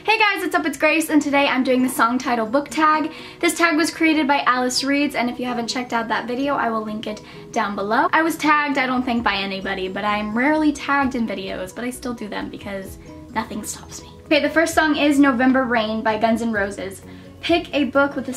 Hey guys, what's up? It's Grace, and today I'm doing the song title book tag. This tag was created by Alice Reeds, and if you haven't checked out that video, I will link it down below. I was tagged, I don't think by anybody, but I'm rarely tagged in videos, but I still do them because nothing stops me. Okay, the first song is November Rain by Guns N' Roses. Pick a book with a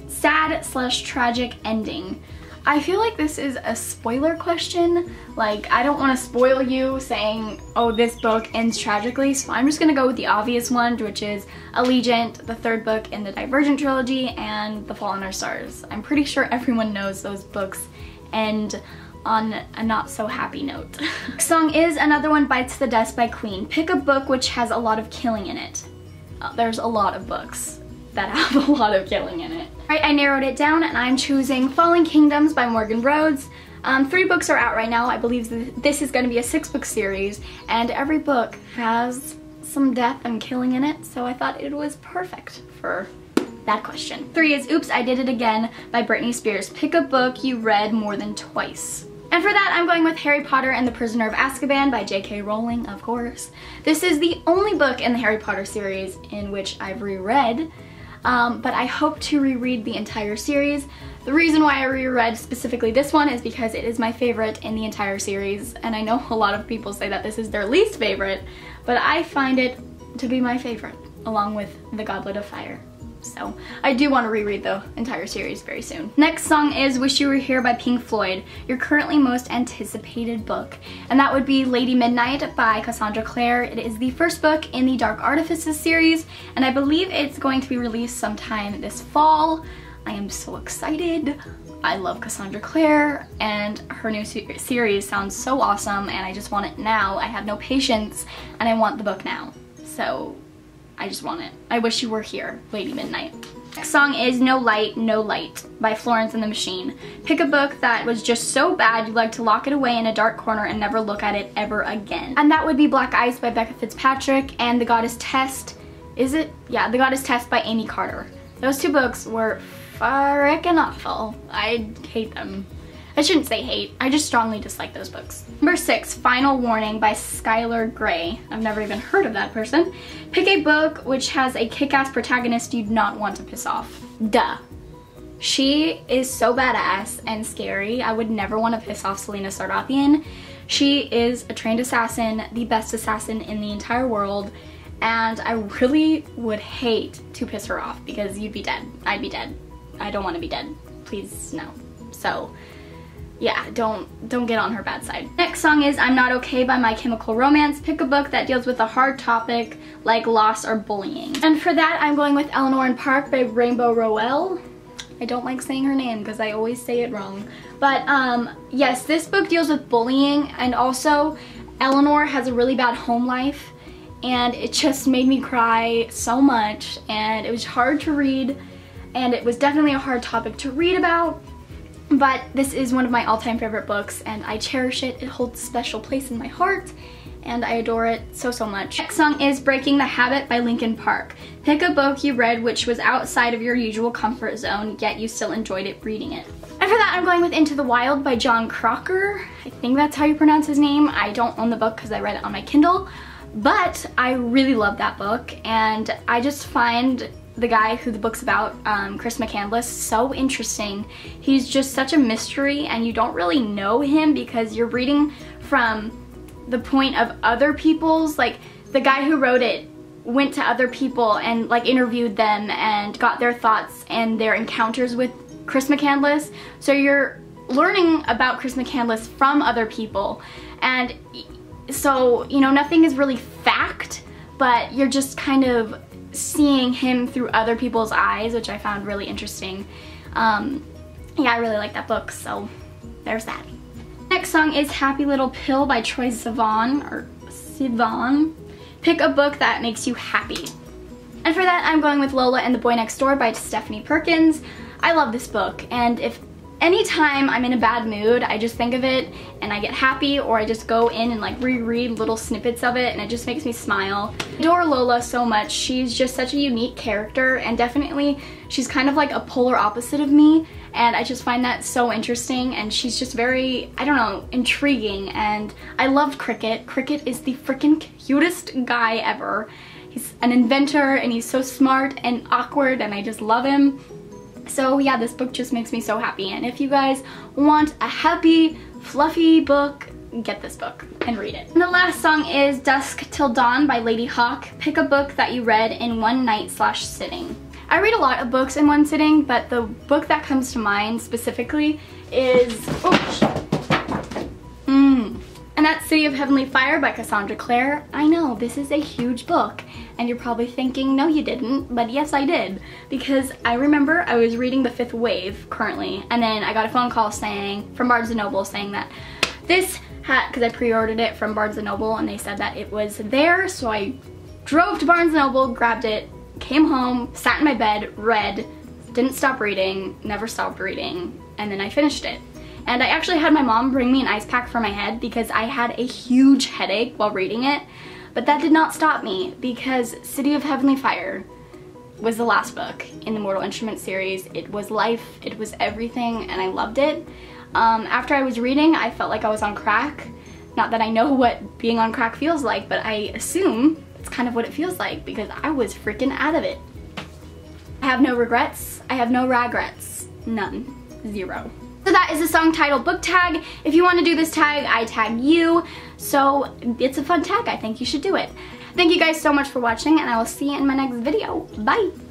sad/tragic ending. I feel like this is a spoiler question. Like, I don't want to spoil you saying, oh, this book ends tragically, so I'm just gonna go with the obvious one, which is Allegiant, the third book in the Divergent trilogy, and The Fault in Our Stars. I'm pretty sure everyone knows those books end on a not so happy note. Next song is Another One Bites the Dust by Queen. Pick a book which has a lot of killing in it. There's a lot of books that have a lot of killing in it. Alright, I narrowed it down and I'm choosing Falling Kingdoms by Morgan Rhodes. 3 books are out right now. I believe this is going to be a 6-book series, and every book has some death and killing in it, so I thought it was perfect for that question. 3 is Oops, I Did It Again by Britney Spears. Pick a book you read more than twice. And for that, I'm going with Harry Potter and the Prisoner of Azkaban by J.K. Rowling, of course. This is the only book in the Harry Potter series in which I've reread. But I hope to reread the entire series. The reason why I reread specifically this one is because it is my favorite in the entire series, and I know a lot of people say that this is their least favorite, but I find it to be my favorite, along with The Goblet of Fire. So I do want to reread the entire series very soon. Next song is Wish You Were Here by Pink Floyd, your currently most anticipated book. And that would be Lady Midnight by Cassandra Clare. It is the first book in the Dark Artifices series, and I believe it's going to be released sometime this fall. I am so excited. I love Cassandra Clare, and her new series sounds so awesome, and I just want it now. I have no patience, and I want the book now. So I just want it. I Wish You Were Here, Lady Midnight. Next song is No Light, No Light by Florence and the Machine. Pick a book that was just so bad you'd like to lock it away in a dark corner and never look at it ever again. And that would be Black Ice by Becca Fitzpatrick and The Goddess Test. Is it? Yeah, The Goddess Test by Amy Carter. Those 2 books were frickin' awful. I hate them. I shouldn't say hate, I just strongly dislike those books. Number 6, Final Warning by Skylar Grey. I've never even heard of that person. Pick a book which has a kick-ass protagonist you'd not want to piss off. Duh. She is so badass and scary. I would never want to piss off Selena Sardathian. She is a trained assassin, the best assassin in the entire world, and I really would hate to piss her off because you'd be dead. I'd be dead. I don't want to be dead. Please, no. So yeah, don't get on her bad side. Next song is I'm Not Okay by My Chemical Romance. Pick a book that deals with a hard topic like loss or bullying. And for that, I'm going with Eleanor and Park by Rainbow Rowell. I don't like saying her name because I always say it wrong. But yes, this book deals with bullying, and also Eleanor has a really bad home life, and it just made me cry so much, and it was hard to read, and it was definitely a hard topic to read about. But this is one of my all-time favorite books, and I cherish it. It holds a special place in my heart, and I adore it so, so much. Next song is Breaking the Habit by Linkin Park. Pick a book you read which was outside of your usual comfort zone, yet you still enjoyed it reading it. And for that, I'm going with Into the Wild by John Crocker. I think that's how you pronounce his name. I don't own the book because I read it on my Kindle, but I really love that book, and I just find the guy who the book's about, Chris McCandless, so interesting. He's just such a mystery, and you don't really know him because you're reading from the point of other people's, like the guy who wrote it went to other people and like interviewed them and got their thoughts and their encounters with Chris McCandless. So you're learning about Chris McCandless from other people, and so, you know, nothing is really fact, but you're just kind of seeing him through other people's eyes, which I found really interesting. Yeah, I really like that book, so there's that. Next song is Happy Little Pill by Troye Sivan, or Sivan. Pick a book that makes you happy. And for that, I'm going with Lola and the Boy Next Door by Stephanie Perkins. I love this book, and if anytime I'm in a bad mood, I just think of it and I get happy, or I just go in and like reread little snippets of it, and it just makes me smile. I adore Lola so much. She's just such a unique character, and definitely she's kind of like a polar opposite of me, and I just find that so interesting, and she's just very, I don't know, intriguing. And I loved Cricket. Cricket is the freaking cutest guy ever, He's an inventor and he's so smart and awkward and I just love him. So yeah, this book just makes me so happy, and if you guys want a happy, fluffy book, get this book and read it. And the last song is Dusk Till Dawn by Lady Hawk. Pick a book that you read in one night/sitting. I read a lot of books in one sitting, but the book that comes to mind specifically is, and that's City of Heavenly Fire by Cassandra Clare. I know, this is a huge book, and you're probably thinking, no you didn't, but yes I did. Because I remember I was reading The Fifth Wave currently, and then I got a phone call saying, from Barnes & Noble, saying that this hat, because I pre-ordered it from Barnes & Noble, and they said that it was there, so I drove to Barnes & Noble, grabbed it, came home, sat in my bed, read, didn't stop reading, never stopped reading, and then I finished it. And I actually had my mom bring me an ice pack for my head because I had a huge headache while reading it, but that did not stop me because City of Heavenly Fire was the last book in the Mortal Instruments series. It was life, it was everything, and I loved it. After I was reading, I felt like I was on crack. Not that I know what being on crack feels like, but I assume it's kind of what it feels like because I was freaking out of it. I have no regrets. I have no regrets. None. Zero. So that is a song title book tag. If you want to do this tag, I tag you. So it's a fun tag. I think you should do it. Thank you guys so much for watching, and I will see you in my next video. Bye!